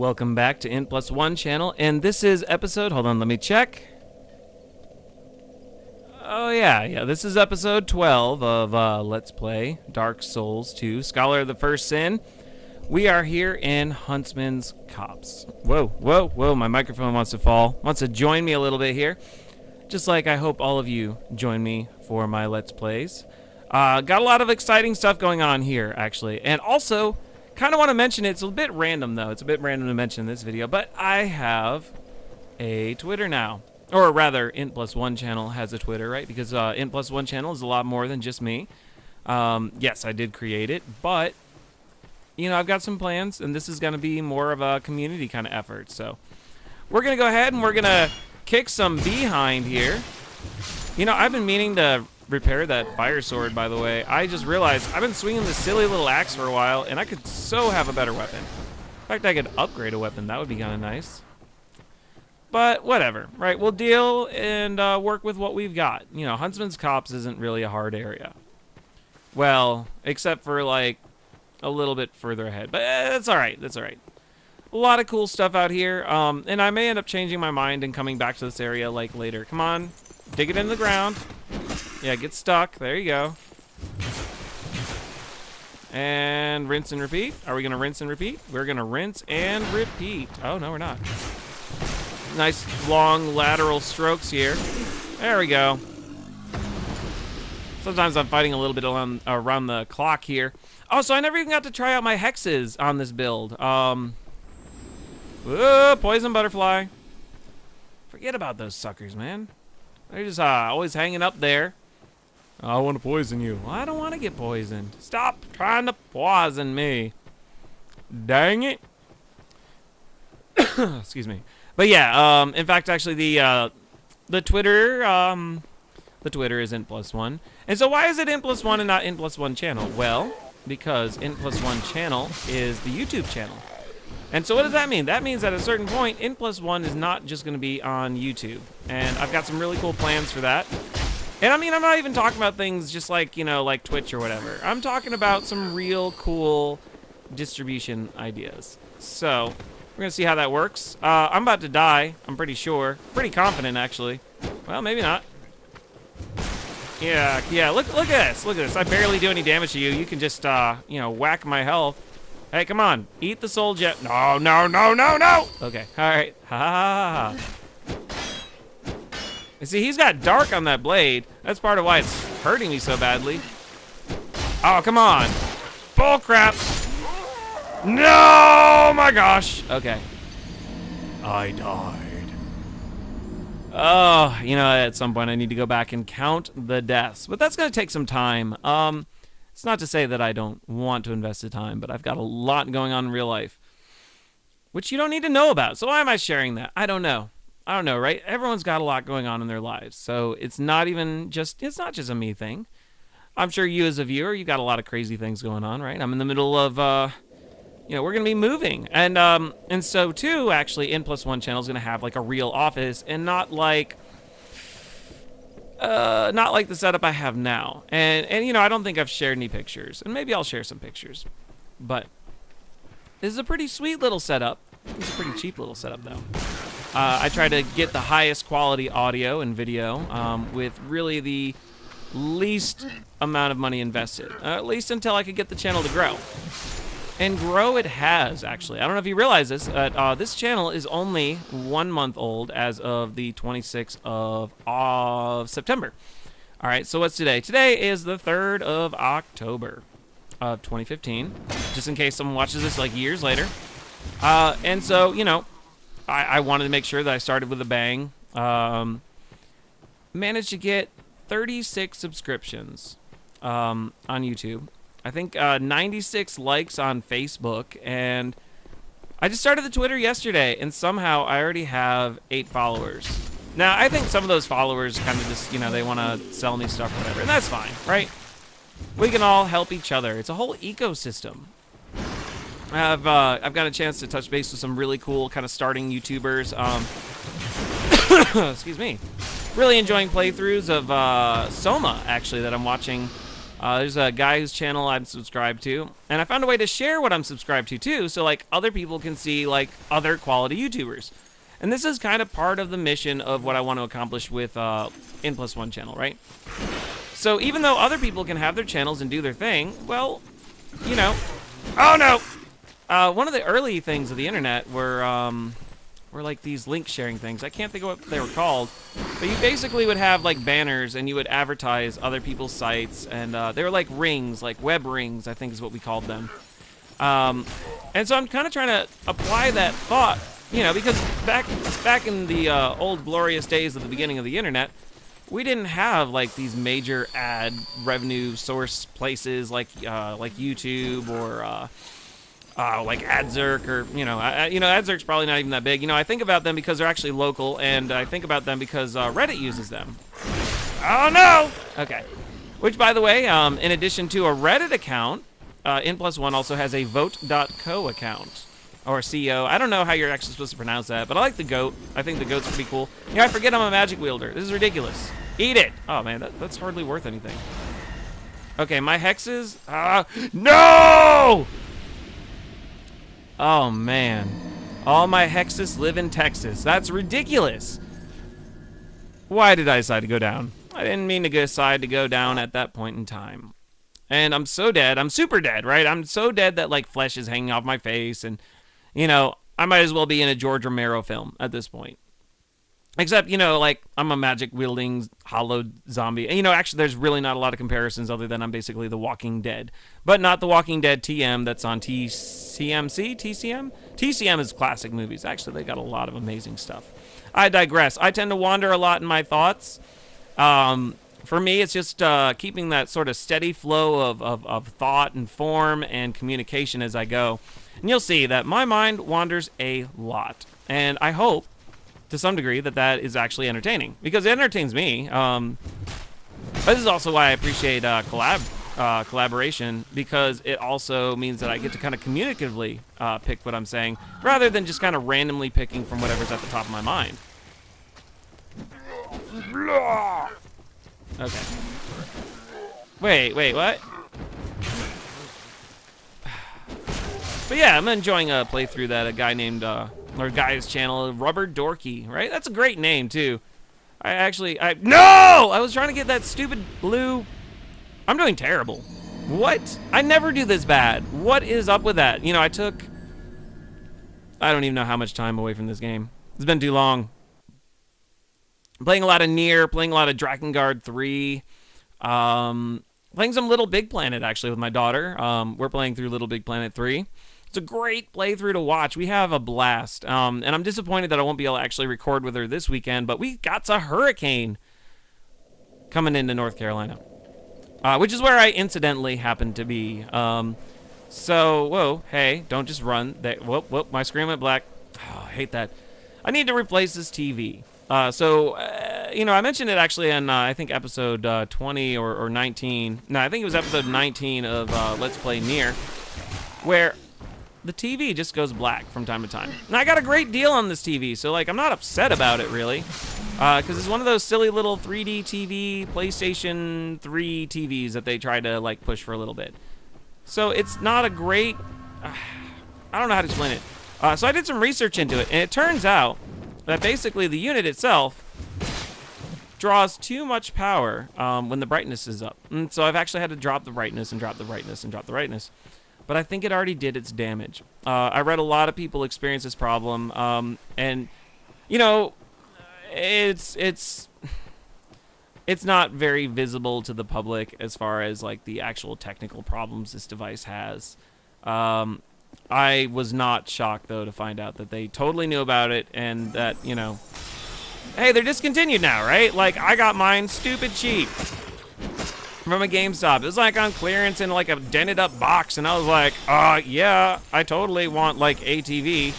Welcome back to int+one channel, and this is episode, hold on, let me check. Oh yeah, this is episode 12 of Let's Play Dark Souls 2, Scholar of the First Sin. We are here in Huntsman's Copse. Whoa, my microphone wants to fall. Wants to join me a little bit here. Just like I hope all of you join me for my Let's Plays. Got a lot of exciting stuff going on here, actually. And also, kind of want to mention, it's a bit random though. It's a bit random to mention in this video, but I have a Twitter now. Or rather, int+one channel has a Twitter, right? Because int+one channel is a lot more than just me. Yes, I did create it, but you know, I've got some plans, and this is going to be more of a community kind of effort. So we're going to go ahead and we're going to kick some behind here. You know, I've been meaning to repair that fire sword, by the way. I just realized I've been swinging this silly little axe for a while, and I could so have a better weapon. In fact, I could upgrade a weapon. That would be kind of nice. But whatever, right? We'll deal and work with what we've got. You know, Huntsman's Copse isn't really a hard area. Well, except for like a little bit further ahead. But that's all right. That's all right. A lot of cool stuff out here. And I may end up changing my mind and coming back to this area like later. Come on, dig it into the ground. Yeah, get stuck. There you go. And rinse and repeat. Are we gonna rinse and repeat? We're gonna rinse and repeat. Oh no, we're not. Nice long lateral strokes here. There we go. Sometimes I'm fighting a little bit around the clock here. Oh, so I never even got to try out my hexes on this build. Poison butterfly. Forget about those suckers, man. They're just always hanging up there. I want to poison you. Well, I don't want to get poisoned. Stop trying to poison me. Dang it. Excuse me. But yeah, in fact, actually, the Twitter is int+one. And so why is it int+one and not int+one channel? Well, because int+one channel is the YouTube channel. And so what does that mean? That means at a certain point, int+one is not just going to be on YouTube. And I've got some really cool plans for that. And I mean, I'm not even talking about things just like, you know, like Twitch or whatever. I'm talking about some real cool distribution ideas. So we're going to see how that works. I'm about to die, I'm pretty sure. Pretty confident, actually. Well, maybe not. Yeah, look at this. Look at this. I barely do any damage to you. You can just, you know, whack my health. Hey, come on. Eat the soul gem. No. Okay, all right. Ha. You see, he's got dark on that blade. That's part of why it's hurting me so badly. Oh, come on. Bull crap. No, my gosh. Okay. I died. Oh, you know, at some point I need to go back and count the deaths. But that's going to take some time. It's not to say that I don't want to invest the time, but I've got a lot going on in real life, which you don't need to know about. So why am I sharing that? I don't know. I don't know, right? Everyone's got a lot going on in their lives. So it's not just a me thing. I'm sure you as a viewer, you've got a lot of crazy things going on, right? I'm in the middle of, you know, we're going to be moving. And so, too, actually, int+one channel is going to have, like, a real office and not like the setup I have now. And, you know, I don't think I've shared any pictures. And maybe I'll share some pictures. But this is a pretty sweet little setup. It's a pretty cheap little setup, though. I try to get the highest quality audio and video with really the least amount of money invested. At least until I could get the channel to grow. And grow it has, actually. I don't know if you realize this, but this channel is only 1 month old as of the 26th of September. All right, so what's today? Today is the 3rd of October of 2015, just in case someone watches this like years later. And so, you know, I wanted to make sure that I started with a bang. Managed to get 36 subscriptions on YouTube. I think 96 likes on Facebook, and I just started the Twitter yesterday, and somehow I already have 8 followers. Now, I think some of those followers kind of just, you know, they want to sell me stuff or whatever, and that's fine, right? We can all help each other. It's a whole ecosystem. I've got a chance to touch base with some really cool kind of starting YouTubers. Excuse me. Really enjoying playthroughs of Soma, actually, that I'm watching There's a guy whose channel I'm subscribed to, and I found a way to share what I'm subscribed to too, so like other people can see like other quality YouTubers. And this is kind of part of the mission of what I want to accomplish with intplusone channel, right? So even though other people can have their channels and do their thing, well, you know, oh no! One of the early things of the internet were like these link sharing things. I can't think of what they were called, but you basically would have like banners and you would advertise other people's sites, and they were like rings, like web rings, I think is what we called them. And so I'm kind of trying to apply that thought, you know, because back in the old glorious days of the beginning of the internet, we didn't have like these major ad revenue source places like YouTube or like AdZerk, or AdZerk's probably not even that big. You know, I think about them because they're actually local, and I think about them because Reddit uses them. Oh no! Okay. Which, by the way, in addition to a Reddit account, intplusone also has a vote.co account. Or CO. I don't know how you're actually supposed to pronounce that, but I like the goat. I think the goat's pretty cool. You know, I forget I'm a magic wielder. This is ridiculous. Eat it! Oh man, that's hardly worth anything. Okay, my hexes. No! Oh man. All my hexes live in Texas. That's ridiculous. Why did I decide to go down? I didn't mean to decide to go down at that point in time. And I'm so dead. I'm super dead, right? I'm so dead that like flesh is hanging off my face, and you know, I might as well be in a George Romero film at this point. Except, you know, like, I'm a magic-wielding, hollowed zombie. And, you know, actually, there's really not a lot of comparisons other than I'm basically The Walking Dead. But not The Walking Dead TM that's on TCM? TCM is classic movies. Actually, they got a lot of amazing stuff. I digress. I tend to wander a lot in my thoughts. For me, it's just keeping that sort of steady flow of thought and form and communication as I go. And you'll see that my mind wanders a lot. And I hope, to some degree, that is actually entertaining. Because it entertains me. But this is also why I appreciate collaboration. Because it also means that I get to kind of communicatively pick what I'm saying, rather than just kind of randomly picking from whatever's at the top of my mind. Okay. Wait, what? But yeah, I'm enjoying a playthrough that a guy named, or guy's channel, Rubber Dorky, right? That's a great name, too. No! I was trying to get that stupid blue. I'm doing terrible. What? I never do this bad. What is up with that? You know, I don't even know how much time away from this game. It's been too long. I'm playing a lot of Nier, playing a lot of Drakengard 3, playing some Little Big Planet, actually, with my daughter. We're playing through Little Big Planet 3. It's a great playthrough to watch. We have a blast. And I'm disappointed that I won't be able to actually record with her this weekend, but we got a hurricane coming into North Carolina, which is where I incidentally happen to be. So, whoa, hey, don't just run. Whoop, my screen went black. Oh, I hate that. I need to replace this TV. You know, I mentioned it actually in, I think, episode 20 or 19. No, I think it was episode 19 of Let's Play Nier, where the TV just goes black from time to time. And I got a great deal on this TV, so, like, I'm not upset about it, really. Because it's one of those silly little 3D TV, PlayStation 3 TVs that they try to, like, push for a little bit. So it's not a great... I don't know how to explain it. So I did some research into it, and it turns out that basically the unit itself draws too much power when the brightness is up. And so I've actually had to drop the brightness and drop the brightness and drop the brightness. But I think it already did its damage. I read a lot of people experience this problem, and you know, it's not very visible to the public as far as like the actual technical problems this device has. I was not shocked though to find out that they totally knew about it, and that, you know, hey, they're discontinued now, right? Like, I got mine stupid cheap from a GameStop. It was like on clearance in like a dented up box, and I was like, yeah, I totally want like ATV.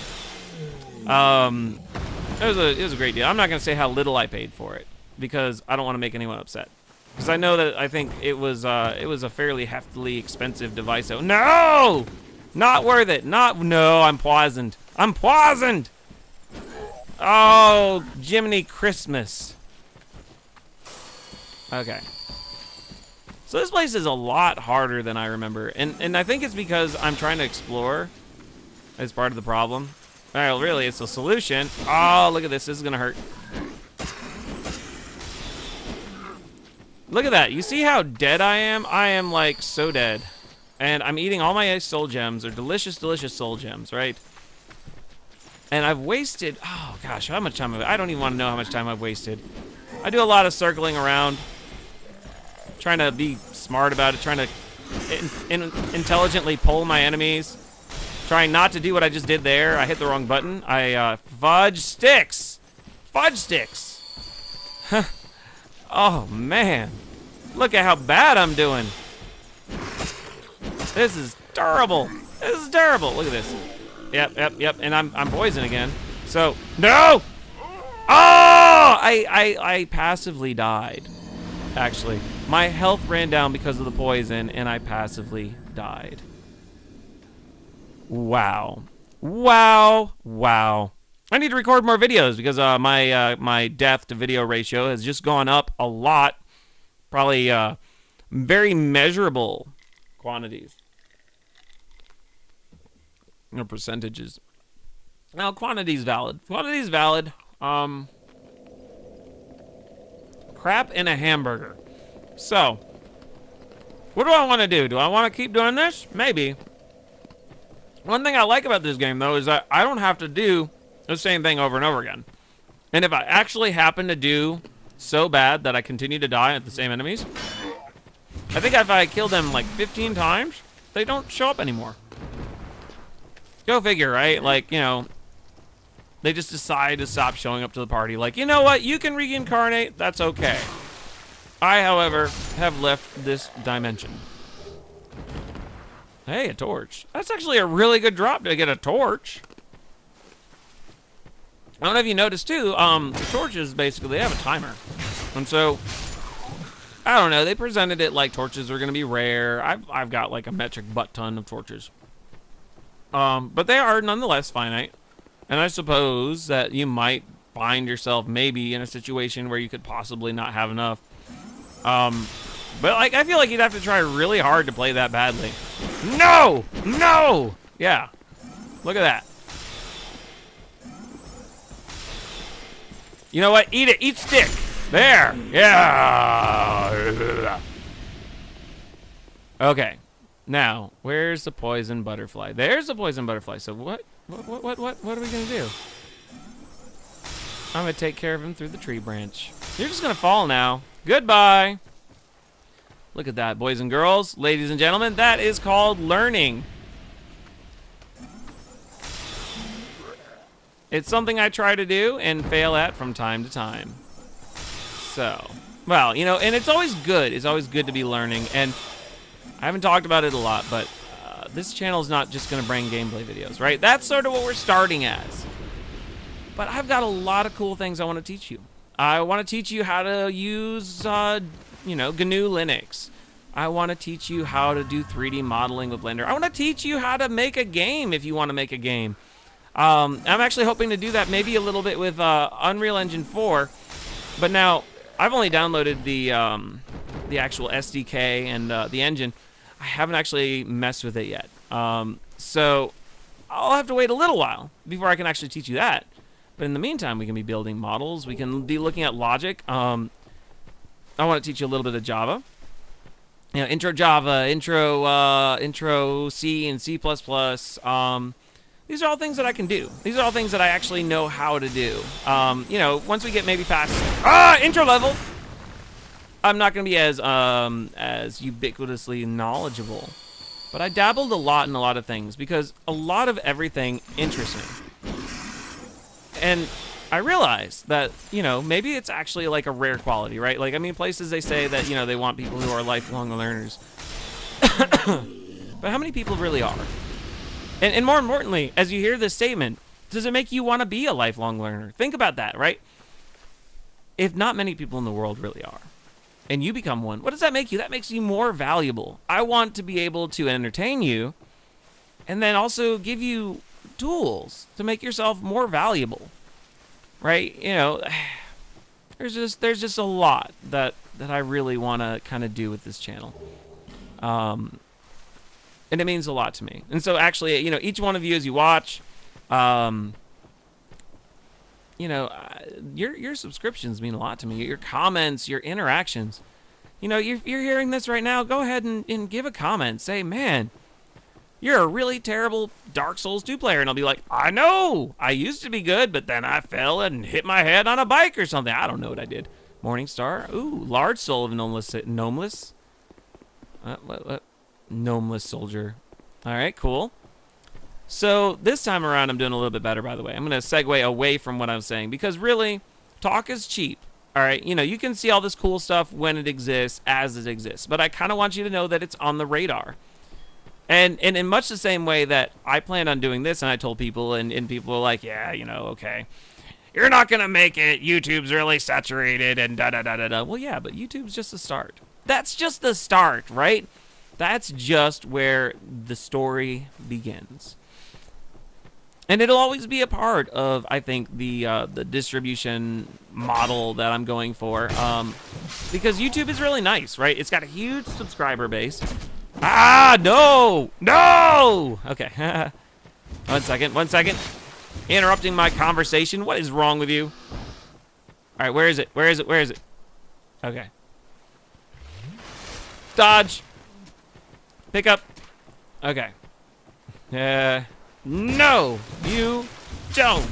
It was a great deal. I'm not gonna say how little I paid for it because I don't want to make anyone upset. Because I know that I think it was a fairly heftily expensive device. So no, not worth it. No, I'm poisoned. I'm poisoned. Oh, Jiminy Christmas. Okay. So this place is a lot harder than I remember. And I think it's because I'm trying to explore as part of the problem. Well, really, it's a solution. Oh, look at this. This is going to hurt. Look at that. You see how dead I am? I am, like, so dead. And I'm eating all my soul gems. They're delicious, delicious soul gems, right? And I've wasted... Oh, gosh, how much time have I don't even want to know how much time I've wasted. I do a lot of circling around. Trying to be smart about it. Trying to intelligently pull my enemies. Trying not to do what I just did there. I hit the wrong button. Fudge sticks! Fudge sticks! Oh, man. Look at how bad I'm doing. This is terrible. This is terrible. Look at this. Yep. And I'm poison again. So, no! Oh! I passively died, actually. My health ran down because of the poison, and I passively died. Wow. I need to record more videos because my death to video ratio has just gone up a lot. Probably very measurable quantities. No percentages. Now, quantity is valid. Quantity is valid. Crap in a hamburger. So, what do I want to do? Do I want to keep doing this? Maybe. One thing I like about this game, though, is that I don't have to do the same thing over and over again. And if I actually happen to do so bad that I continue to die at the same enemies, I think if I kill them like 15 times, they don't show up anymore. Go figure, right? Like, you know, they just decide to stop showing up to the party. Like, you know what? You can reincarnate. That's okay. I, however, have left this dimension. Hey, a torch. That's actually a really good drop to get a torch. I don't know if you noticed, too, the torches, basically, they have a timer. And so, I don't know, they presented it like torches are going to be rare. I've got, like, a metric butt ton of torches. But they are, nonetheless, finite. And I suppose that you might find yourself maybe in a situation where you could possibly not have enough. But, like, I feel like you'd have to try really hard to play that badly. No! No! Yeah. Look at that. You know what? Eat it. Eat stick. There. Yeah. Okay. Now, where's the poison butterfly? There's the poison butterfly. So what are we going to do? I'm going to take care of him through the tree branch. You're just going to fall now. Goodbye. Look at that, boys and girls, ladies and gentlemen. That is called learning. It's something I try to do and fail at from time to time. So, well, you know, and it's always good. It's always good to be learning. And I haven't talked about it a lot, but this channel is not just going to bring gameplay videos, right? That's sort of what we're starting as. But I've got a lot of cool things I want to teach you. I want to teach you how to use, you know, GNU Linux. I want to teach you how to do 3D modeling with Blender. I want to teach you how to make a game if you want to make a game. I'm actually hoping to do that maybe a little bit with Unreal Engine 4. But now, I've only downloaded the actual SDK and the engine. I haven't actually messed with it yet. So I'll have to wait a little while before I can actually teach you that. But in the meantime, we can be building models. We can be looking at logic. I want to teach you a little bit of Java. You know, intro Java, intro C and C++. These are all things that I can do. These are all things that I actually know how to do. You know, once we get maybe past intro level, I'm not going to be as ubiquitously knowledgeable. But I dabbled a lot in a lot of things because a lot of everything interests me. And I realized that, you know, maybe it's actually like a rare quality, right? Like, I mean, places they say that, you know, they want people who are lifelong learners. But how many people really are? And more importantly, as you hear this statement, does it make you want to be a lifelong learner? Think about that, right? If not many people in the world really are, and you become one, what does that make you? That makes you more valuable. I want to be able to entertain you and then also give you tools to make yourself more valuable, right? You know, there's just a lot that that I really want to kind of do with this channel. And it means a lot to me. And so actually, you know, each one of you as you watch, you know, your subscriptions mean a lot to me. Your comments, your interactions. You know, you're hearing this right now, go ahead and give a comment. Say, man, you're a really terrible Dark Souls 2 player. And I'll be like, I know. I used to be good, but then I fell and hit my head on a bike or something. I don't know what I did. Morningstar. Ooh, large soul of Gnomeless. Gnomeless soldier. All right, cool. So this time around, I'm doing a little bit better, by the way. I'm going to segue away from what I'm saying because really, talk is cheap. All right, you know, you can see all this cool stuff when it exists, as it exists. But I kind of want you to know that it's on the radar. And in much the same way that I planned on doing this, and I told people, and people were like, yeah, you know, okay. You're not going to make it. YouTube's really saturated and da-da-da-da-da. Well, yeah, but YouTube's just the start. That's just the start, right? That's just where the story begins. And it'll always be a part of, I think, the distribution model that I'm going for. Because YouTube is really nice, right? It's got a huge subscriber base. Ah, no! No! Okay. One second. Interrupting my conversation. What is wrong with you? All right, where is it? Okay. Dodge. Pick up. Okay. No, you don't.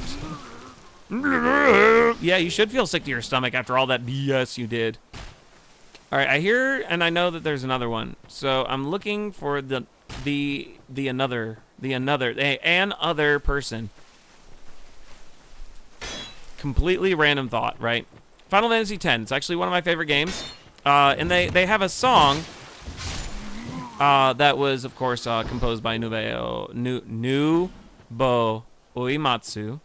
Yeah, you should feel sick to your stomach after all that BS you did. All right, I hear and I know that there's another one. So I'm looking for the other person. Completely random thought, right? Final Fantasy X. It's actually one of my favorite games. And they have a song that was, of course, composed by Nobuo Uematsu.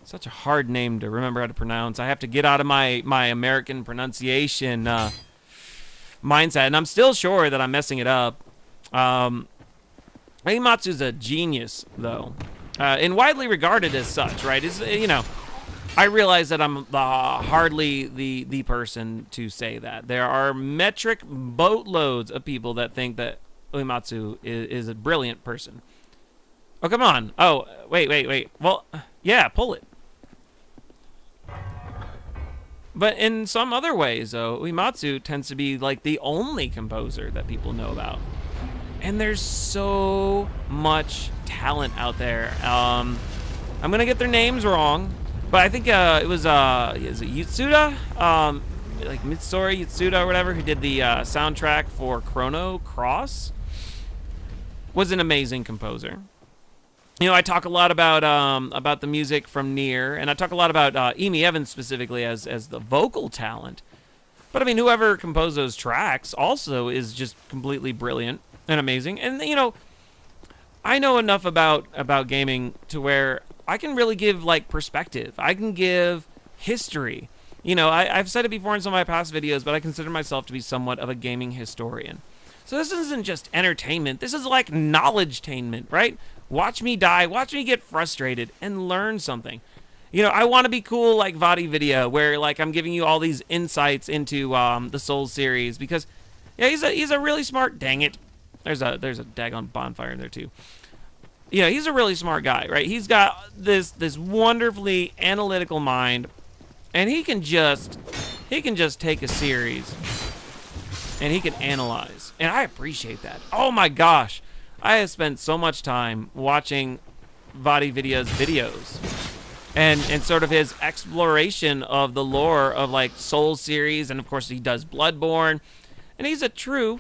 Such a hard name to remember how to pronounce. I have to get out of my American pronunciation mindset, and I'm still sure that I'm messing it up. Uematsu's a genius, though, and widely regarded as such, right? You know, I realize that I'm hardly the person to say that. There are metric boatloads of people that think that Uematsu is a brilliant person. Oh, come on. Oh, wait. Well, yeah, pull it. But in some other ways, though, Uematsu tends to be like the only composer that people know about. And there's so much talent out there. I'm going to get their names wrong. But I think it was is it Yatsuda, like Mitsuri Yatsuda or whatever, who did the soundtrack for Chrono Cross. Was an amazing composer. You know, I talk a lot about the music from Nier, and I talk a lot about Amy Evans specifically as the vocal talent. But I mean, whoever composed those tracks also is just completely brilliant and amazing. And you know, I know enough about gaming to where I can really give, like, perspective. I can give history. You know, I've said it before in some of my past videos, but I consider myself to be somewhat of a gaming historian. So this isn't just entertainment. This is like knowledge-tainment, right? Watch me die, watch me get frustrated, and learn something. You know, I want to be cool like Vadi Video, where, like, I'm giving you all these insights into the Souls series, because, yeah, he's a really smart, dang it. There's a daggone bonfire in there, too. Yeah, he's a really smart guy, right? He's got this wonderfully analytical mind, and he can just take a series and he can analyze. And I appreciate that. Oh my gosh. I have spent so much time watching Vadi Video's videos and sort of his exploration of the lore of, like, Souls series, and of course he does Bloodborne. And he's a true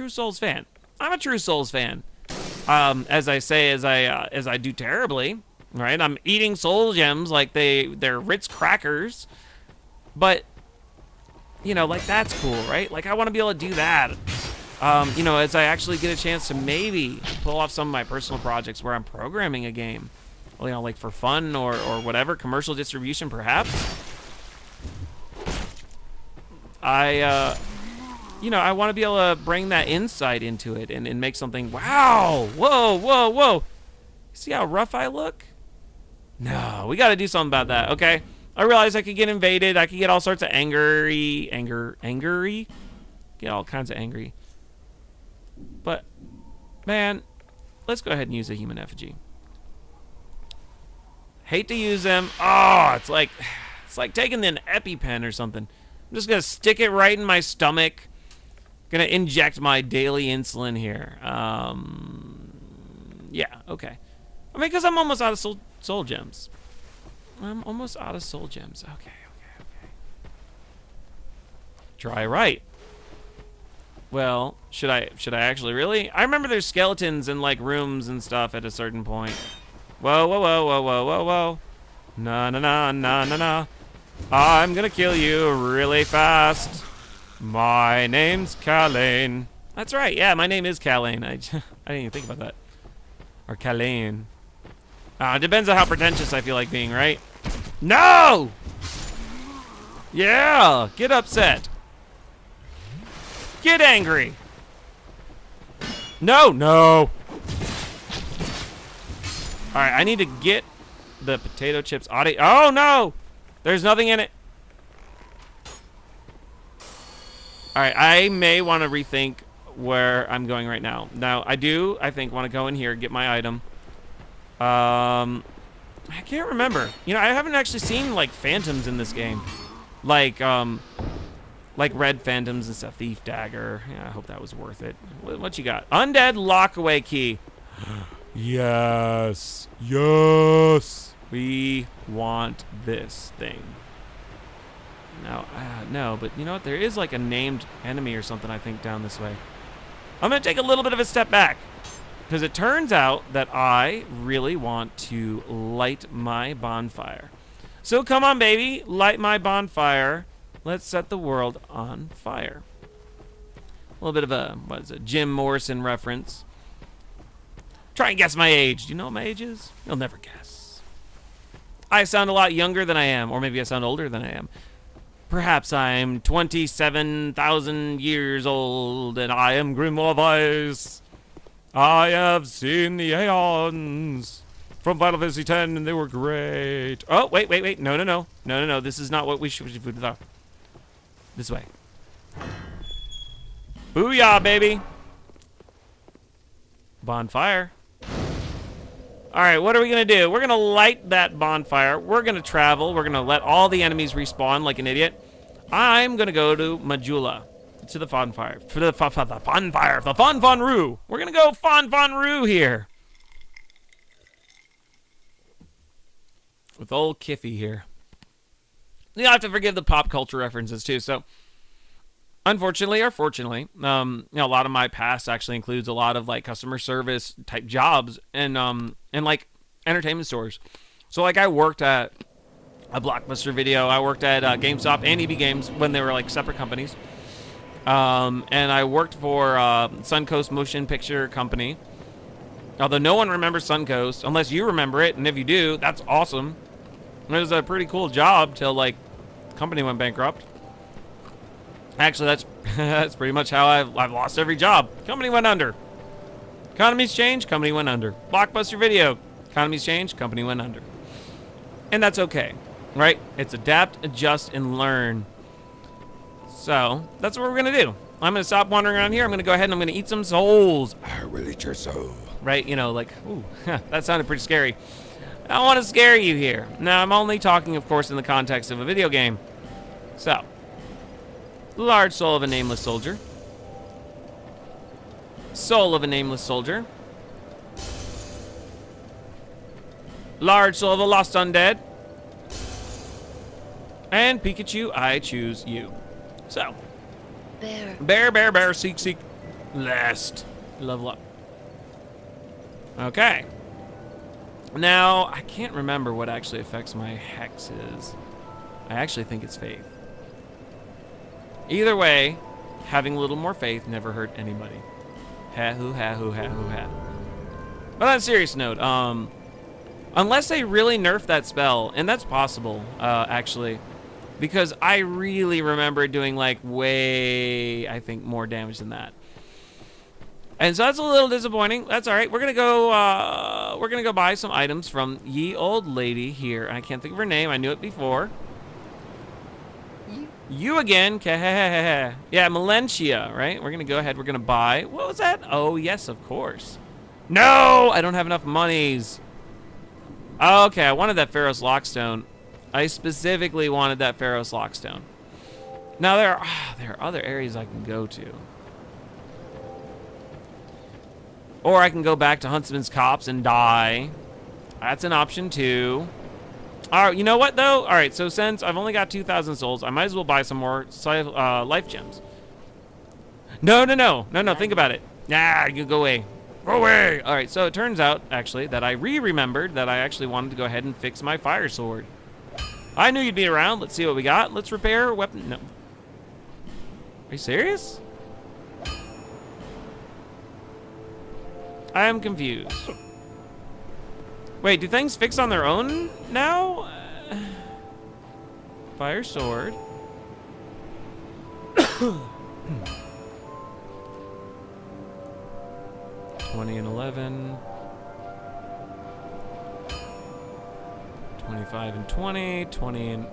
Souls fan. I'm a true Souls fan. As I say, as I do terribly, right? I'm eating soul gems like they're Ritz crackers, but you know, like, that's cool, right? Like, I want to be able to do that. You know, as I actually get a chance to maybe pull off some of my personal projects where I'm programming a game, you know, like for fun or whatever, commercial distribution perhaps. You know, I want to be able to bring that insight into it and make something, wow, whoa. See how rough I look? No, we got to do something about that, okay? I realized I could get invaded. I could get all sorts of angry. Get all kinds of angry. But, man, let's go ahead and use a human effigy. Hate to use them. Oh, it's like taking an EpiPen or something. I'm just gonna stick it right in my stomach. Gonna inject my daily insulin here. Yeah, okay. I mean, because I'm almost out of soul gems. I'm almost out of soul gems. Okay. Try right. Well, should I actually really? I remember there's skeletons in like rooms and stuff at a certain point. Whoa. Nah. I'm gonna kill you really fast. My name's Kalain. That's right, yeah, my name is Kalain. I didn't even think about that. Or Kalain. It depends on how pretentious I feel like being, right? No! Yeah, get upset. Get angry. No. Alright, I need to get the potato chips audio. Oh, no! There's nothing in it. Alright, I may want to rethink where I'm going right now. Now, I think, want to go in here, get my item. I can't remember. You know, I haven't actually seen, like, phantoms in this game. Like red phantoms and stuff. Thief dagger. Yeah, I hope that was worth it. What you got? Undead lockaway key. Yes. We want this thing. No, but you know what? There is like a named enemy or something, I think, down this way. I'm going to take a little bit of a step back. Because it turns out that I really want to light my bonfire. So come on, baby. Light my bonfire. Let's set the world on fire. A little bit of a, Jim Morrison reference. Try and guess my age. Do you know what my age is? You'll never guess. I sound a lot younger than I am, or maybe I sound older than I am. Perhaps I'm 27,000 years old, and I am Grimoire Weiss. I have seen the Aeons from Final Fantasy X, and they were great. Oh, wait. No. This is not what we should do. This way. Booyah, baby. Bonfire. All right, what are we going to do? We're going to light that bonfire. We're going to travel. We're going to let all the enemies respawn like an idiot. I'm going to go to Majula, to the bonfire. For the bonfire, the Fanfanru. We're going to go Fanfanru here. With old Kiffy here. You have to forgive the pop culture references too. So, unfortunately or fortunately, you know, a lot of my past actually includes a lot of like customer service type jobs and like entertainment stores. So like I worked at a Blockbuster Video. I worked at GameStop and EB Games when they were like separate companies. And I worked for Suncoast Motion Picture Company. Although no one remembers Suncoast unless you remember it, and if you do, that's awesome. It was a pretty cool job till like the company went bankrupt. Actually, that's pretty much how I've lost every job. Company went under. Economies changed, company went under. Blockbuster Video, economies changed, company went under. And that's okay, right? It's adapt, adjust, and learn. So that's what we're gonna do. I'm gonna stop wandering around here. I'm gonna go ahead and I'm gonna eat some souls. I will eat your soul. Right? You know, like, ooh, that sounded pretty scary. I don't want to scare you here. Now, I'm only talking, of course, in the context of a video game. So, large soul of a nameless soldier. Soul of a nameless soldier. Large soul of a lost undead. And Pikachu, I choose you. So, bear, seek, last. Level up. Okay. Now, I can't remember what actually affects my hexes. I actually think it's faith. Either way, having a little more faith never hurt anybody. Ha-hoo, ha-hoo, ha-hoo, ha. But on a serious note, unless they really nerf that spell, and that's possible, actually, because I really remember doing, like, way, I think, more damage than that. And so that's a little disappointing. That's all right. We're gonna go buy some items from ye old lady here. I can't think of her name. I knew it before. You again. Yeah, Melentia, right? We're going to go ahead. We're going to buy. What was that? Oh, yes, of course. No, I don't have enough monies. Okay, I wanted that Pharaoh's Lockstone. I specifically wanted that Pharaoh's Lockstone. Now, there are other areas I can go to. Or I can go back to Huntsman's Copse and die. That's an option, too. All right, you know what, though? All right, so since I've only got 2,000 souls, I might as well buy some more life gems. No, think about it. Nah, you go away. Go away. All right, so it turns out, actually, that I remembered that I actually wanted to go ahead and fix my fire sword. I knew you'd be around. Let's see what we got. Let's repair weapon. No. Are you serious? I am confused. Wait, do things fix on their own now? Fire sword. 20 and 11. 25 and 20. 20 and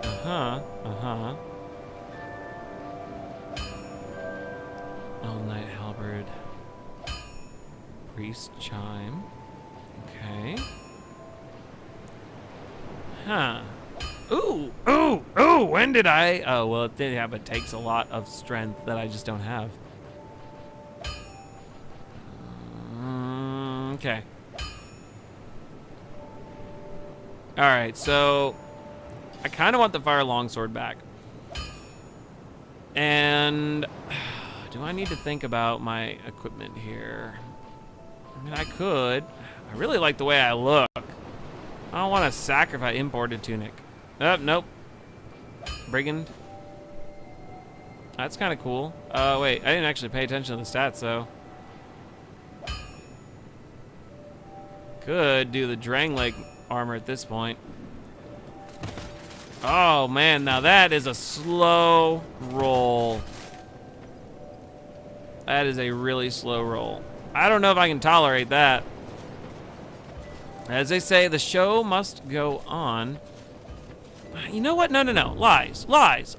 All-night halberd. Priest chime. Okay. Huh. Ooh, when did I? Oh, well, it did have, it takes a lot of strength that I just don't have. Okay. All right, so I kind of want the fire longsword back. And do I need to think about my equipment here? I mean, I could. I really like the way I look. I don't want to sacrifice imported tunic. Nope. Brigand. That's kind of cool. Wait, I didn't actually pay attention to the stats, though. Could do the Drangleic armor at this point. Oh, man, now that is a slow roll. That is a really slow roll. I don't know if I can tolerate that. As they say, the show must go on. You know what? No. Lies.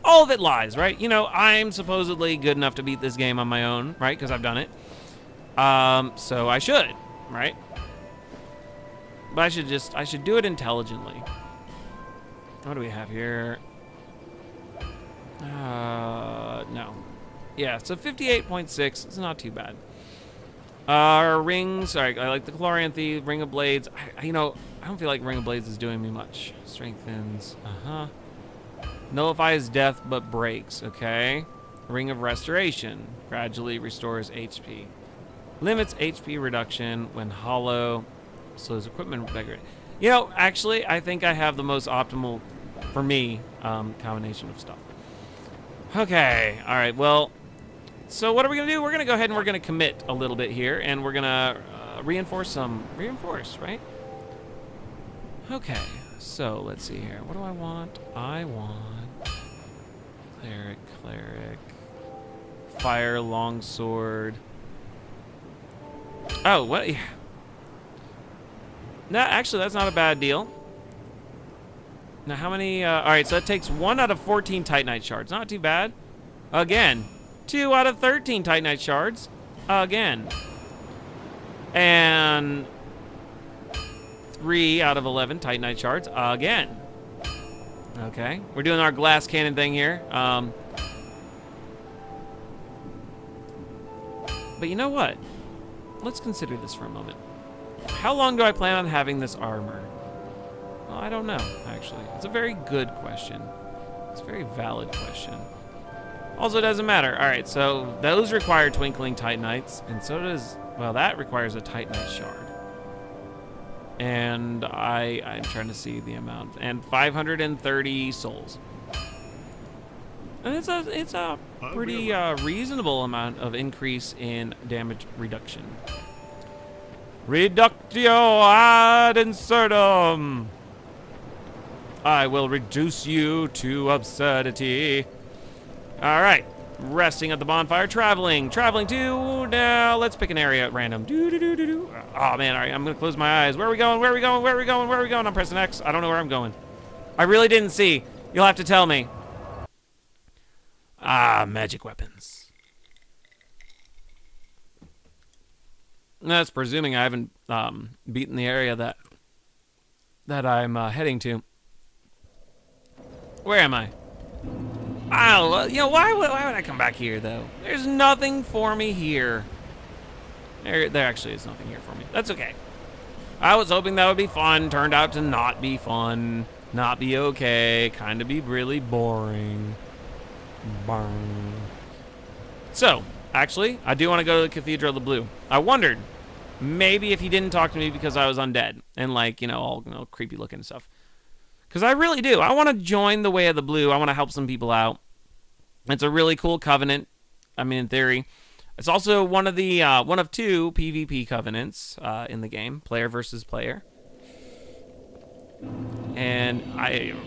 All of it lies, right? You know, I'm supposedly good enough to beat this game on my own, right? Because I've done it. So I should, right? But I should do it intelligently. What do we have here? No. Yeah, so 58.6. It's not too bad. Rings. Sorry, I like the Chloranthe, Ring of Blades. I don't feel like Ring of Blades is doing me much. Strengthens. Nullifies death but breaks. Okay. Ring of Restoration. Gradually restores HP. Limits HP reduction when hollow. Slows equipment degradation. You know, actually, I think I have the most optimal, for me, combination of stuff. Okay. All right. Well, so what are we going to do? We're going to go ahead and we're going to commit a little bit here, and we're going to reinforce, right? Okay. So let's see here. What do I want? I want cleric, fire longsword. Oh, what? No, actually, that's not a bad deal. Now, how many? All right, so that takes 1 out of 14 Titanite shards. Not too bad. Again, 2 out of 13 Titanite shards. Again. And 3 out of 11 Titanite shards. Again. Okay, we're doing our glass cannon thing here. But you know what? Let's consider this for a moment. How long do I plan on having this armor? Well, I don't know, actually. It's a very good question. It's a very valid question. Also, it doesn't matter. All right, so those require Twinkling Titanites, and so does, well, that requires a Titanite shard. And I'm trying to see the amount. And 530 souls. And it's a pretty reasonable amount of increase in damage reduction. Reductio ad insertum. I will reduce you to absurdity. All right. Resting at the bonfire. Traveling to. Now, let's pick an area at random. Oh, man. All right. I'm going to close my eyes. Where are we going? I'm pressing X. I don't know where I'm going. I really didn't see. You'll have to tell me. Ah, magic weapons. That's presuming I haven't beaten the area that I'm heading to. Where am I? Oh, you know, why would I come back here, though? There's nothing for me here. There actually is nothing here for me. That's okay. I was hoping that would be fun. Turned out to not be fun. Not be okay. Kind of be really boring. Burn. So, actually, I do want to go to the Cathedral of the Blue. I wondered, maybe if he didn't talk to me because I was undead and like, you know, all creepy looking and stuff. Because I really do. I want to join the Way of the Blue. I want to help some people out. It's a really cool covenant. I mean, in theory. It's also one of two PvP covenants in the game, player versus player. And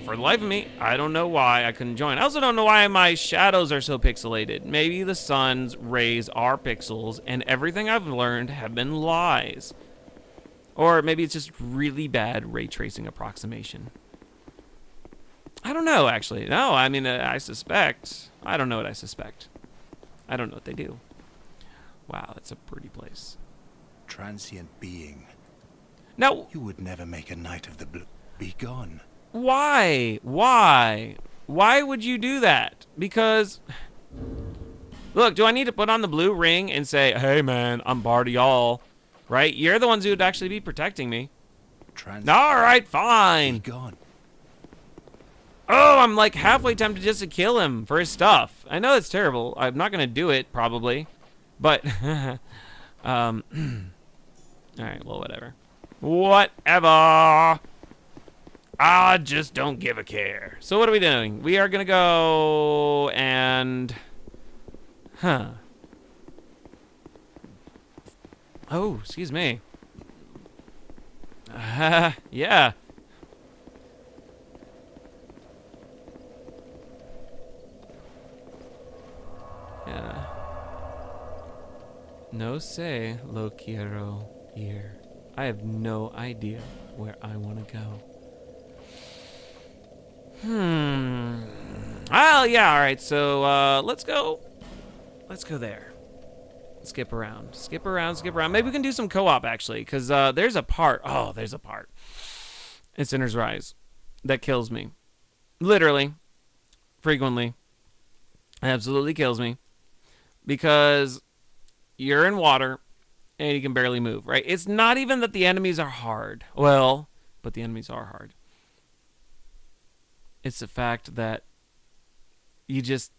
for the life of me, I don't know why I couldn't join. I also don't know why my shadows are so pixelated. Maybe the sun's rays are pixels, and everything I've learned have been lies. Or maybe it's just really bad ray tracing approximation. I don't know, actually. No, I mean, I suspect. I don't know what I suspect. I don't know what they do. Wow, that's a pretty place. Transient being. Now, You would never make a knight of the blue. Be gone. why? Why? Why would you do that? Because, look, do I need to put on the blue ring and say, hey, man, I'm Bard of y'all, right? You're the ones who would actually be protecting me. All right, fine. Be gone. Oh, I'm like halfway tempted just to kill him for his stuff. I know it's terrible. I'm not going to do it, probably. But, all right, well, whatever. Whatever. I just don't give a care. So what are we doing? We are going to go and... Oh, excuse me. Yeah. Yeah. No sé lo quiero ir. I have no idea where I want to go. Well, yeah, all right. So let's go. Let's go there. Skip around. Skip around. Skip around. Maybe we can do some co-op actually, because there's a part. Oh, there's a part. It's Sinner's Rise that kills me. Literally, frequently, absolutely kills me because you're in water and you can barely move. Right? It's not even that the enemies are hard. Well, but the enemies are hard. It's the fact that you just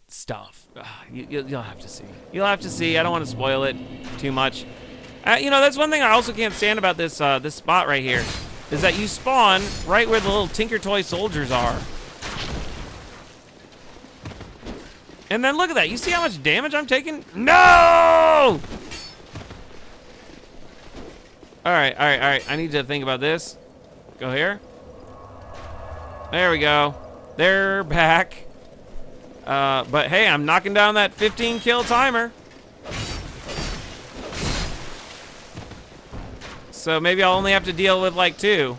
stuff. You'll have to see. You'll have to see. I don't want to spoil it too much. You know, that's one thing I also can't stand about this this spot right here, is that you spawn right where the little Tinker Toy soldiers are. And then look at that. You see how much damage I'm taking? No! All right, all right, all right. I need to think about this. Go here. There we go. They're back. But hey, I'm knocking down that 15 kill timer. So maybe I'll only have to deal with like 2.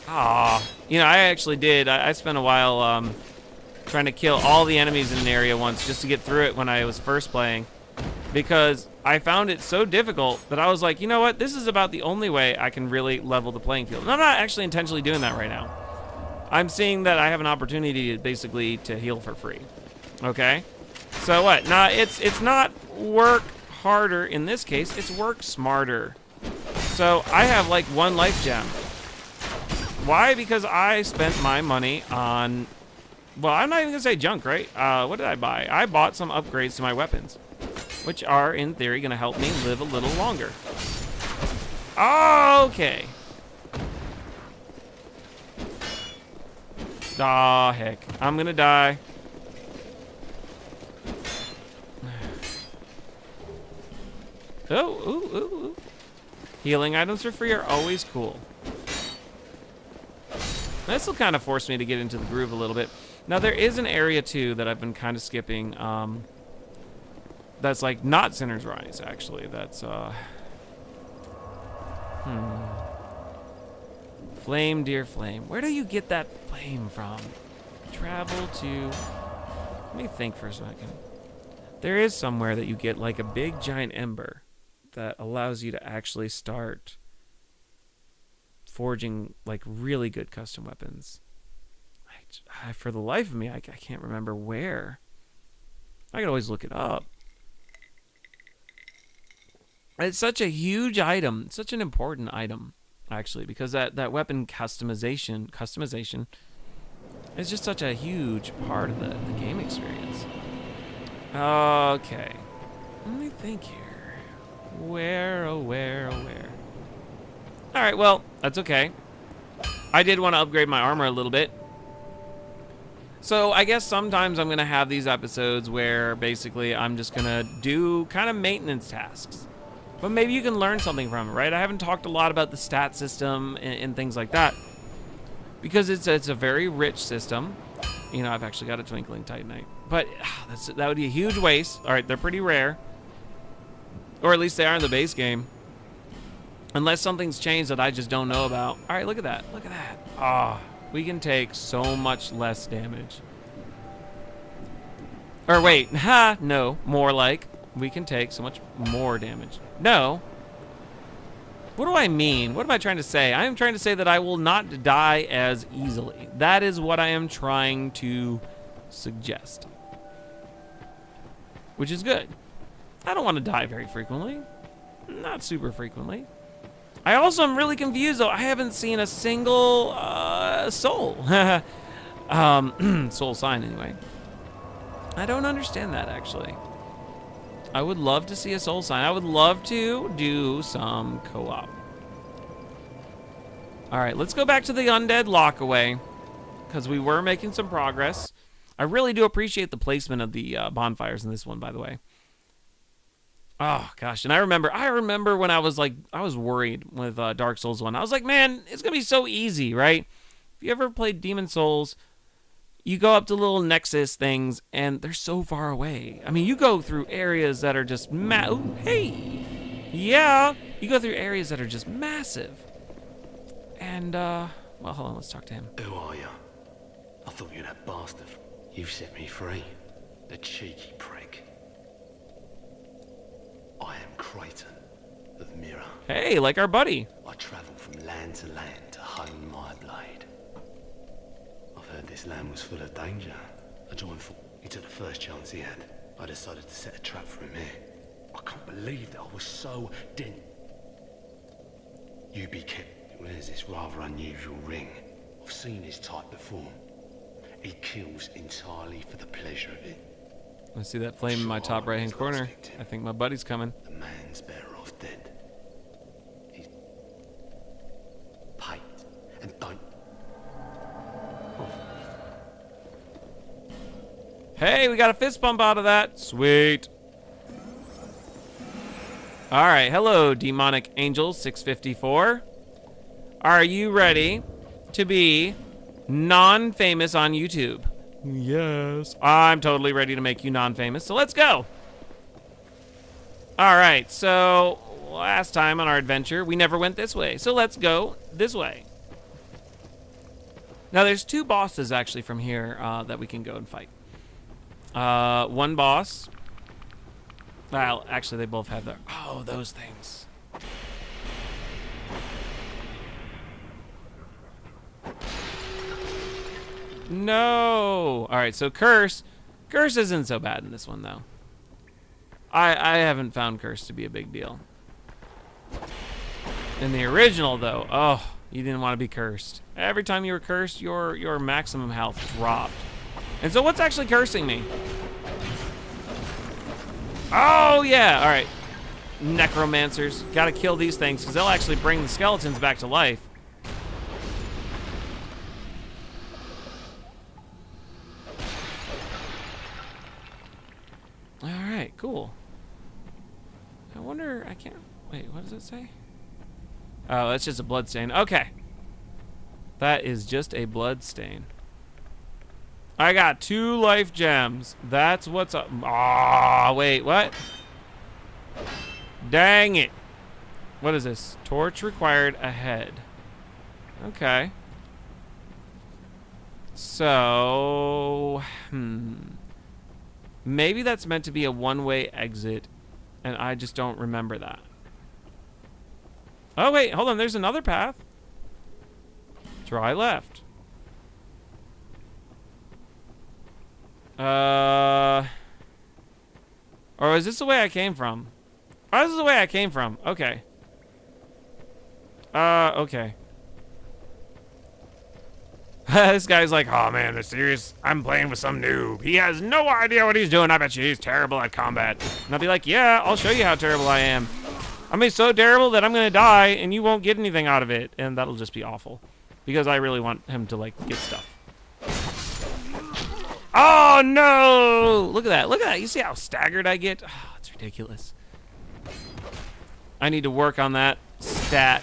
Aw. You know, I actually did. I spent a while trying to kill all the enemies in an area once just to get through it when I was first playing. Because I found it so difficult that I was like, you know what? This is about the only way I can really level the playing field. And I'm not actually intentionally doing that right now. I'm seeing that I have an opportunity basically to heal for free. Okay? So what? Now, it's not work harder in this case. It's work smarter. So I have like 1 life gem. Why? Because I spent my money on... Well, I'm not even going to say junk, right? What did I buy? I bought some upgrades to my weapons, which are, in theory, going to help me live a little longer. Okay. Aw, heck. I'm going to die. Oh, ooh, ooh, ooh. Healing items for free are always cool. This will kind of force me to get into the groove a little bit. Now, there is an area, too, that I've been kind of skipping. That's, like, not Sinner's Rise, actually. That's, Flame, dear flame. Where do you get that flame from? Travel to Let me think for a second. There is somewhere that you get like a big giant ember that allows you to actually start forging like really good custom weapons. For the life of me, I can't remember where. I could always look it up. It's such a huge item, such an important item, actually, because that weapon customization is just such a huge part of the game experience. Okay. Let me think here. Where, oh where, oh where. Alright, well, that's okay. I did want to upgrade my armor a little bit. So I guess sometimes I'm going to have these episodes where basically I'm just going to do kind of maintenance tasks. But maybe you can learn something from it, right? I haven't talked a lot about the stat system and things like that. Because it's a very rich system. You know, I've actually got a Twinkling Titanite. But that would be a huge waste. Alright, they're pretty rare. Or at least they are in the base game. Unless something's changed that I just don't know about. Alright, look at that. Look at that. Ah. We can take so much less damage. Or wait, no, more like, we can take so much more damage. No. What do I mean? What am I trying to say? I am trying to say that I will not die as easily. That is what I am trying to suggest. Which is good. I don't want to die very frequently. Not super frequently. I also am really confused, though. I haven't seen a single soul. Soul sign, anyway. I don't understand that, actually. I would love to see a soul sign. I would love to do some co-op. All right, let's go back to the undead lockaway, because we were making some progress. I really do appreciate the placement of the bonfires in this one, by the way. Oh gosh, and I remember when I was worried with Dark Souls 1. I was like, man, it's gonna be so easy, right? If you ever played Demon Souls, you go up to little Nexus things, and they're so far away. I mean, you go through areas that are just yeah, you go through areas that are just massive. And well, hold on, let's talk to him. Who are you? I thought you were that bastard. You've set me free. The cheeky prick. I am Creighton of Mirror. Hey, like our buddy. I travel from land to land to hone my blade. I've heard this land was full of danger. I joined for. He took the first chance he had. I decided to set a trap for him here. I can't believe that I was so didn't. You be kept. Wears this rather unusual ring. I've seen his type before. He kills entirely for the pleasure of it. I see that flame in my top right-hand corner. I think my buddy's coming. The man's better off dead. He's paid and don't. Hey, we got a fist bump out of that. Sweet. All right, hello, Demonic Angel 654. Are you ready to be non-famous on YouTube? Yes. I'm totally ready to make you non-famous, so let's go. All right, so last time on our adventure, we never went this way, so let's go this way. Now, there's two bosses, actually, from here that we can go and fight. One boss. Well, actually, they both have their... Oh, those things. No. All right, so Curse isn't so bad in this one, though. I haven't found Curse to be a big deal. In the original, though, oh, you didn't want to be cursed. Every time you were cursed, your maximum health dropped. And so what's actually cursing me? Oh, yeah. All right. Necromancers. Got to kill these things because they'll actually bring the skeletons back to life. All right, cool. I wonder, I can't, wait, what does it say? Oh, that's just a blood stain. Okay. That is just a blood stain. I got 2 life gems. That's what's up. Ah, wait, what? Dang it. What is this? Torch required ahead. Okay. So, Maybe that's meant to be a one-way exit, and I just don't remember that. Oh, wait, hold on. There's another path. Try left. Or is this the way I came from? Oh, this is the way I came from. Okay. Okay. This guy's like, oh man, they're serious. I'm playing with some noob. He has no idea what he's doing. I bet you he's terrible at combat. And I'll be like, yeah, I'll show you how terrible I am. I mean, so terrible that I'm gonna die and you won't get anything out of it. And that'll just be awful. Because I really want him to, like, get stuff. Oh, no! Look at that. Look at that. You see how staggered I get? Oh, it's ridiculous. I need to work on that stat.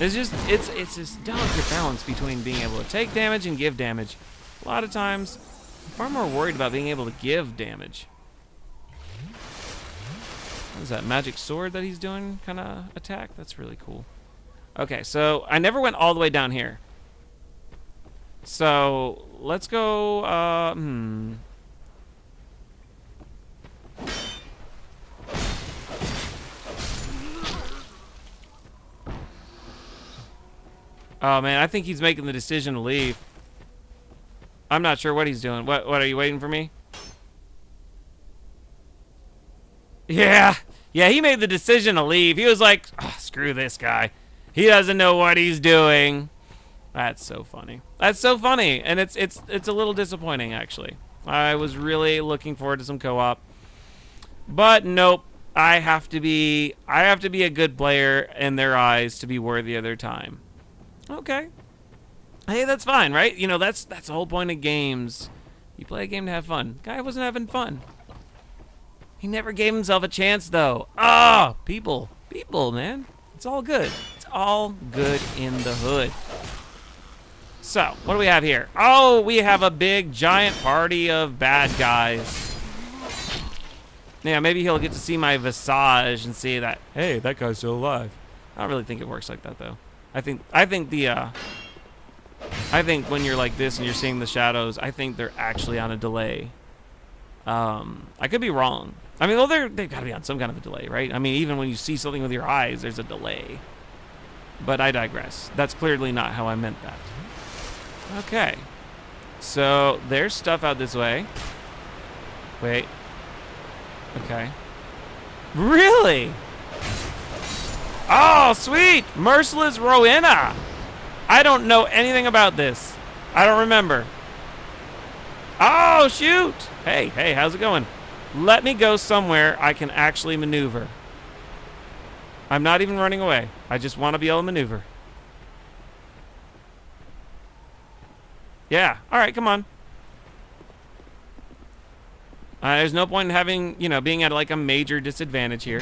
It's just, it's this delicate balance between being able to take damage and give damage. A lot of times, I'm far more worried about being able to give damage. What is that, magic sword that he's doing kind of attack? That's really cool. Okay, so I never went all the way down here. So, let's go, Oh man, I think he's making the decision to leave. I'm not sure what he's doing. What are you waiting for me? Yeah, he made the decision to leave. He was like, oh, screw this guy. He doesn't know what he's doing. That's so funny. That's so funny, and it's a little disappointing actually. I was really looking forward to some co-op, but nope. I have to be a good player in their eyes to be worthy of their time. Okay. Hey, that's fine, right? You know, that's the whole point of games. You play a game to have fun. Guy wasn't having fun. He never gave himself a chance though. Ah, people, man. It's all good. It's all good in the hood. So, what do we have here? Oh, we have a big, giant party of bad guys. Yeah, maybe he'll get to see my visage and see that, hey, that guy's still alive. I don't really think it works like that, though. I think when you're like this and you're seeing the shadows, I think they're actually on a delay. I could be wrong. I mean, well, they've got to be on some kind of a delay, right? I mean, even when you see something with your eyes, there's a delay. But I digress. That's clearly not how I meant that. Okay, so there's stuff out this way. Wait. Okay. Really? Oh, sweet! Merciless Rowena! I don't know anything about this. I don't remember. Oh, shoot! Hey, how's it going? Let me go somewhere I can actually maneuver. I'm not even running away. I just want to be able to maneuver. Yeah, alright, come on. There's no point in having, you know, being at like a major disadvantage here.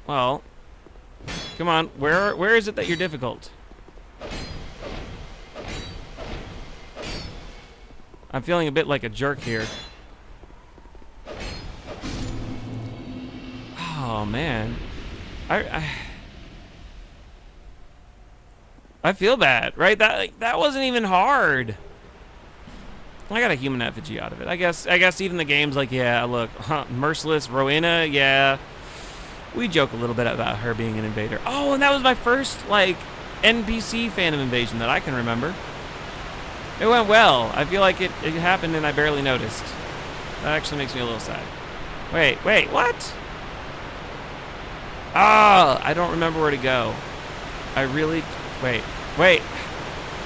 Well, come on, where is it that you're difficult? I'm feeling a bit like a jerk here. Oh man, I feel bad, right? That wasn't even hard. I got a human effigy out of it. I guess even the game's like, yeah, look, Merciless Rowena, yeah. We joke a little bit about her being an invader. Oh, and that was my first like NPC Phantom invasion that I can remember. It went well. I feel like it happened and I barely noticed. That actually makes me a little sad. Wait, what? Oh, I don't remember where to go. I really... Wait.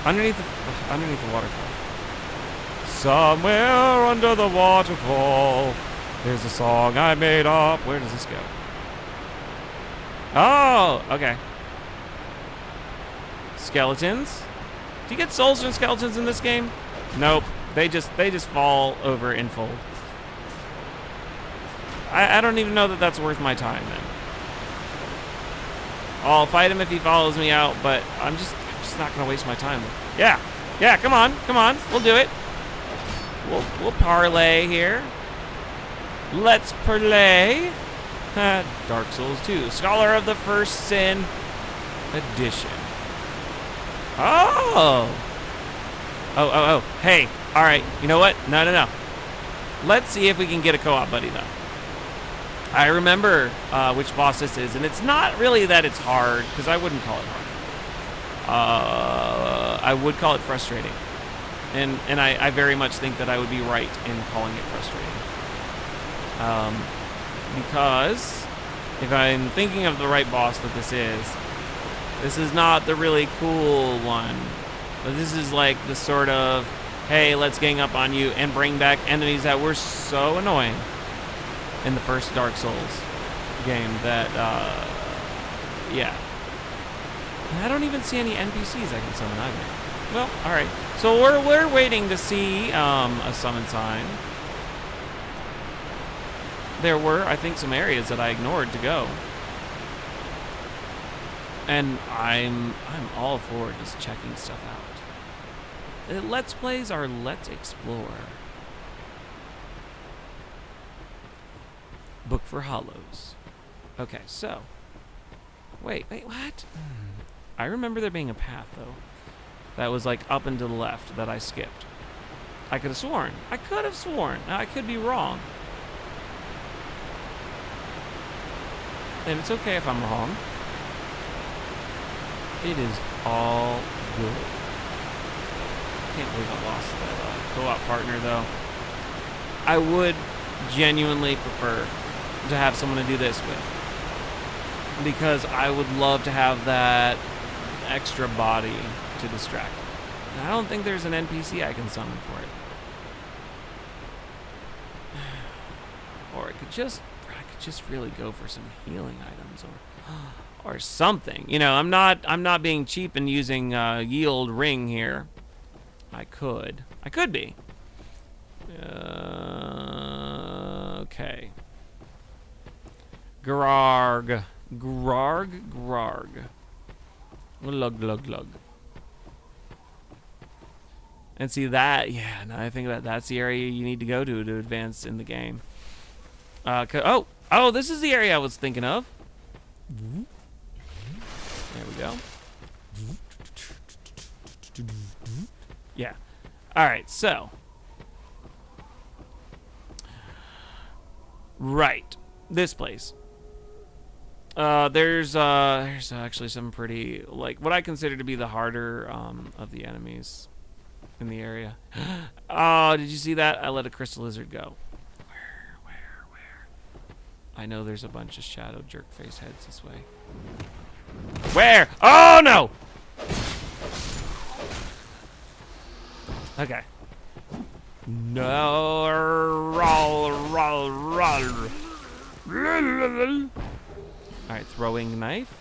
Underneath the waterfall. Somewhere under the waterfall, there's a song I made up. Where does this go? Oh, okay. Skeletons. Do you get souls from skeletons in this game? Nope. They just fall over and fold. I don't even know that that's worth my time then. I'll fight him if he follows me out, but I'm just not gonna waste my time. Yeah, come on, we'll do it. We'll parlay here. Let's parlay. Dark Souls 2, Scholar of the First Sin Edition. Oh. Oh. Hey. All right. You know what? No. Let's see if we can get a co-op buddy, though. I remember which boss this is, and it's not really that it's hard, because I wouldn't call it hard. I would call it frustrating. And I very much think that I would be right in calling it frustrating. Because if I'm thinking of the right boss that this is not the really cool one. But this is like the sort of, hey, let's gang up on you and bring back enemies that were so annoying in the first Dark Souls game that, yeah. And I don't even see any NPCs I can summon either. Well, alright. So we're waiting to see a summon sign. There were, I think, some areas that I ignored to go. And I'm all for just checking stuff out. Let's Plays are Let's Explore. Book for Hollows. Okay, so. Wait, what? I remember there being a path, though. That was like up and to the left that I skipped. I could have sworn. Now, I could be wrong. And it's okay if I'm wrong. It is all good. Can't believe I lost that co-op partner, though. I would genuinely prefer to have someone to do this with, because I would love to have that extra body to distract. And I don't think there's an NPC I can summon for it. Or I could just really go for some healing items or something. You know, I'm not being cheap and using yield ring here. I could be. Okay. Grarg. Glug. And see that, yeah, now I think that's the area you need to go to advance in the game. Oh, this is the area I was thinking of. There we go. Yeah. All right, so. Right. This place. There's actually some pretty, like, what I consider to be the harder of the enemies in the area. Oh, did you see that? I let a crystal lizard go. Where? I know there's a bunch of shadow jerk face heads this way. Where? Oh, no! Okay. No. Alright, throwing knife.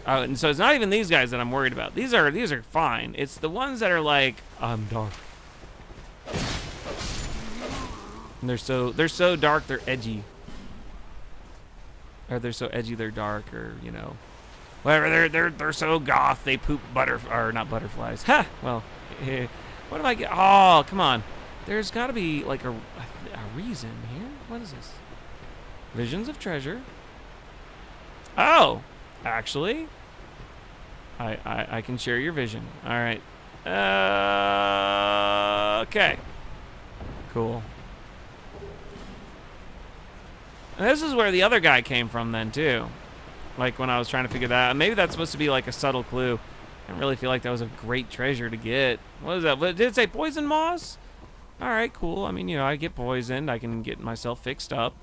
Oh, and so it's not even these guys that I'm worried about. These are fine. It's the ones that are like, I'm dark. And they're so dark, they're edgy. Or they're so edgy, they're dark, or you know, whatever. They're so goth, they poop not butterflies. Ha! Well, what do I get? Oh, come on. There's got to be like a reason here. What is this? Visions of treasure. Oh, actually, I can share your vision. All right. Okay. Cool. And this is where the other guy came from then, too. Like, when I was trying to figure that out. Maybe that's supposed to be, like, a subtle clue. I don't really feel like that was a great treasure to get. What is that? Did it say poison moss? All right, cool. I mean, you know, I get poisoned. I can get myself fixed up.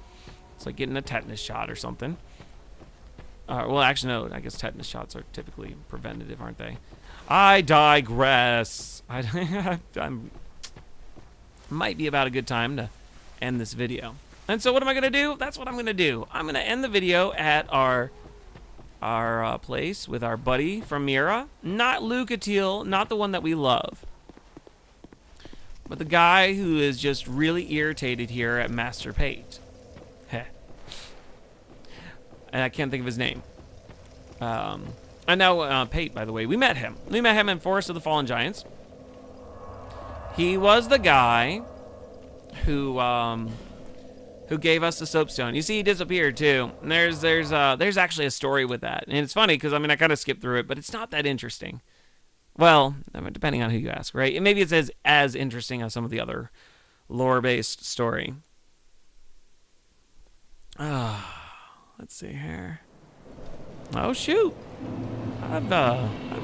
It's like getting a tetanus shot or something. Well, actually, no. I guess tetanus shots are typically preventative, aren't they? I digress. Might be about a good time to end this video. And so what am I going to do? That's what I'm going to do. I'm going to end the video at our place with our buddy from Mira. Not Lucatiel, not the one that we love. But the guy who is just really irritated here at Master Pate. Heh. And I can't think of his name. I know Pate, by the way. We met him. We met him in Forest of the Fallen Giants. He was the guy who gave us the soapstone. You see, he disappeared too. And there's actually a story with that, and it's funny because I mean I kind of skipped through it, but it's not that interesting. Well, depending on who you ask, right? And maybe it's as interesting as some of the other lore-based story. Let's see here. Oh shoot! I've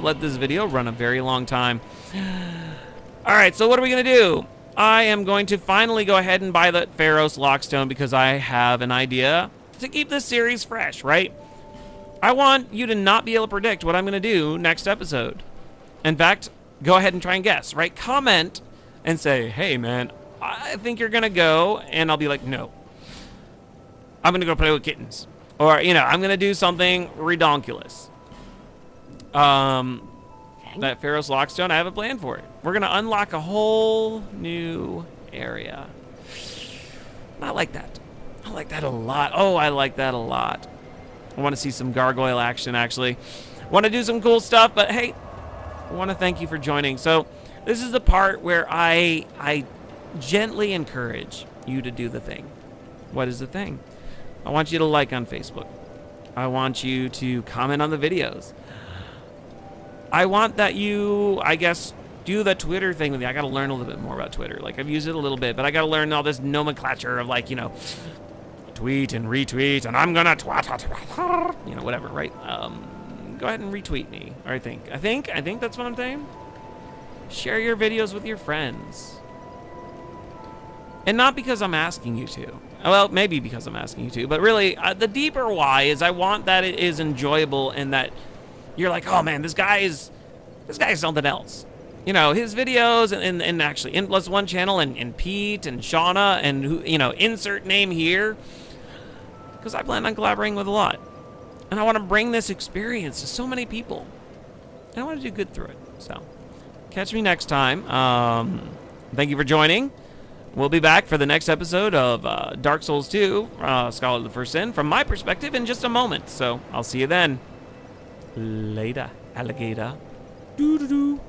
let this video run a very long time. All right, so what are we gonna do? I am going to finally go ahead and buy the Pharos Lockstone because I have an idea to keep this series fresh, right? I want you to not be able to predict what I'm gonna do next episode. In fact, go ahead and try and guess, right? Comment and say, hey man, I think you're gonna go, and I'll be like, no. I'm gonna go play with kittens. Or, you know, I'm gonna do something redonkulous. That Pharos Lockstone, I have a plan for it. We're gonna unlock a whole new area. I like that. I like that a lot. Oh, I like that a lot. I want to see some gargoyle action, actually. Want to do some cool stuff, but hey, I want to thank you for joining. So this is the part where I gently encourage you to do the thing. What is the thing? I want you to like on Facebook. I want you to comment on the videos. I want that you, I guess, do the Twitter thing with me. I got to learn a little bit more about Twitter. Like, I've used it a little bit, but I got to learn all this nomenclature of, like, you know, tweet and retweet, and I'm gonna twat, you know, whatever, right? Go ahead and retweet me. Or I think that's what I'm saying. Share your videos with your friends. And not because I'm asking you to. Well, maybe because I'm asking you to, but really, the deeper why is I want that it is enjoyable and that you're like, oh man, this guy is something else. You know, his videos and actually N+1 channel and Pete and Shauna and who, you know, insert name here. Because I plan on collaborating with a lot. And I want to bring this experience to so many people. And I want to do good through it. So, catch me next time. Thank you for joining. We'll be back for the next episode of Dark Souls 2, Scholar of the First Sin, from my perspective in just a moment. So, I'll see you then. Later, alligator. Doo-doo-doo.